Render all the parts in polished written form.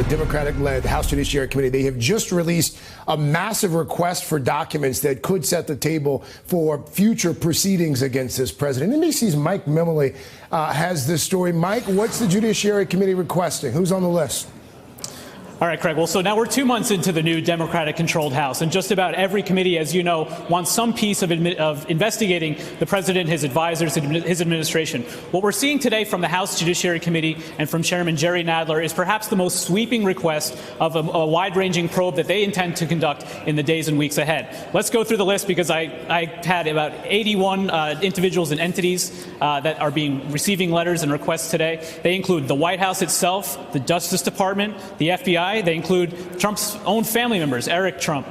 the Democratic-led House Judiciary Committee, they have just released a massive request for documents that could set the table for future proceedings against this president. NBC's Mike Memoli has this story. Mike, what's the Judiciary Committee requesting? Who's on the list? All right, Craig. Well, so now we're 2 months into the new Democratic-controlled House, and just about every committee, as you know, wants some piece of investigating the president, his advisors, his administration. What we're seeing today from the House Judiciary Committee and from Chairman Jerry Nadler is perhaps the most sweeping request of a wide-ranging probe that they intend to conduct in the days and weeks ahead. Let's go through the list because I had about 81 individuals and entities that are receiving letters and requests today. They include the White House itself, the Justice Department, the FBI. They include Trump's own family members, Eric Trump,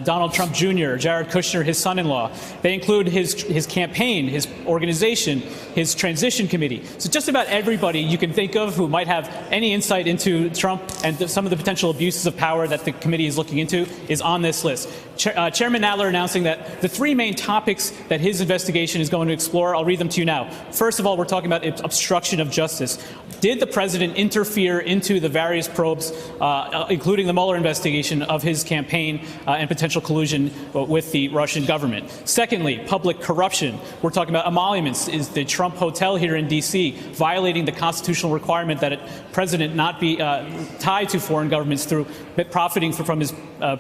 Donald Trump Jr., Jared Kushner, his son-in-law. They include his campaign, his organization, his transition committee. So just about everybody you can think of who might have any insight into Trump and some of the potential abuses of power that the committee is looking into is on this list. Chairman Nadler announcing that the three main topics that his investigation is going to explore, I'll read them to you now. First of all, we're talking about obstruction of justice. Did the president interfere into the various probes, including the Mueller investigation of his campaign and potential collusion with the Russian government? Secondly, public corruption. We're talking about emoluments. Is the Trump Hotel here in D.C. violating the constitutional requirement that a president not be tied to foreign governments through profiting from his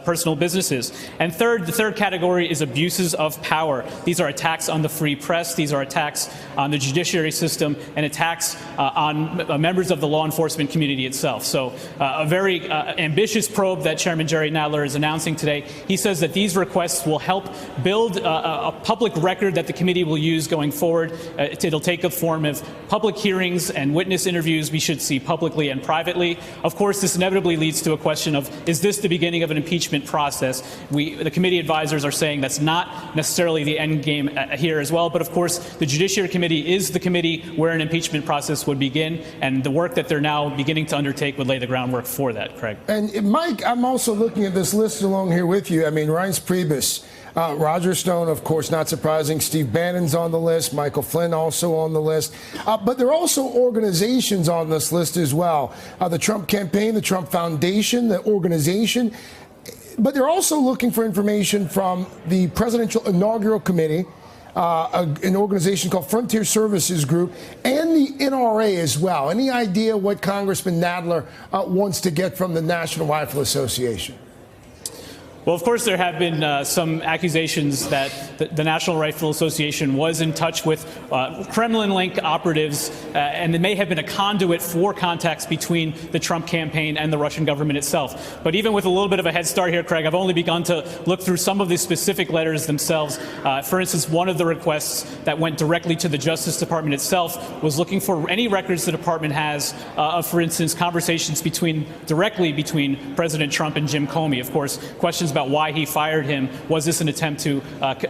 personal businesses? And third, the third category is abuses of power. These are attacks on the free press. These are attacks on the judiciary system and attacks on members of the law enforcement community itself. So a very ambitious probe that Chairman Jerry Nadler is announcing today. He says that these requests will help build a public record that the committee will use going forward. It'll take the form of public hearings and witness interviews we should see publicly and privately. Of course, this inevitably leads to a question of, is this the beginning of an impeachment process? The committee advisors are saying that's not necessarily the end game here as well. But of course, the Judiciary Committee is the committee where an impeachment process would begin. And the work that they're now beginning to undertake would lay the groundwork for that, Craig. And Mike, I'm also looking at this list along here with you. I mean, Reince Priebus, Roger Stone, of course, not surprising. Steve Bannon's on the list. Michael Flynn also on the list. But there are also organizations on this list as well. The Trump Campaign, the Trump Foundation, the organization. But they're also looking for information from the Presidential Inaugural Committee, an organization called Frontier Services Group, and the NRA as well. Any idea what Congressman Nadler wants to get from the National Rifle Association? Well, of course, there have been some accusations that the National Rifle Association was in touch with Kremlin-linked operatives, and it may have been a conduit for contacts between the Trump campaign and the Russian government itself. But even with a little bit of a head start here, Craig, I've only begun to look through some of the specific letters themselves. For instance, one of the requests that went directly to the Justice Department itself was looking for any records the department has of, for instance, conversations directly between President Trump and Jim Comey. Of course, questions about why he fired him. Was this an attempt to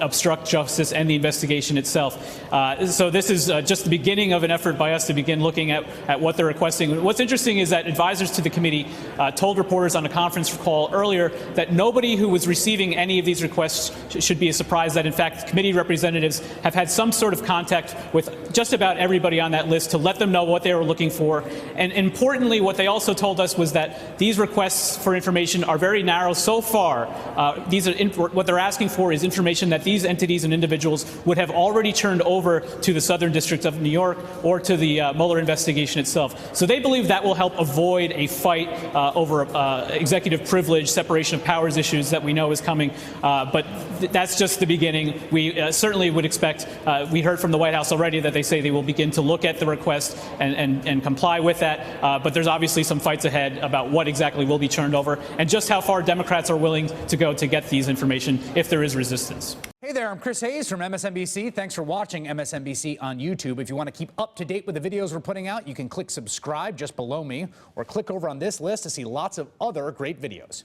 obstruct justice and the investigation itself? So this is just the beginning of an effort by us to begin looking at what they're requesting. What's interesting is that advisors to the committee told reporters on a conference call earlier that nobody who was receiving any of these requests should be surprised that, in fact, committee representatives have had some sort of contact with just about everybody on that list to let them know what they were looking for. And importantly, what they also told us was that these requests for information are very narrow so far. What they're asking for is information that these entities and individuals would have already turned over to the Southern District of New York or to the Mueller investigation itself. So they believe that will help avoid a fight over executive privilege, separation of powers issues that we know is coming. But that's just the beginning. We certainly would expect, we heard from the White House already that they say they will begin to look at the request and comply with that. But there's obviously some fights ahead about what exactly will be turned over and just how far Democrats are willing to go to get these information if there is resistance. Hey there, I'm Chris Hayes from MSNBC. Thanks for watching MSNBC on YouTube. If you want to keep up to date with the videos we're putting out, you can click subscribe just below me or click over on this list to see lots of other great videos.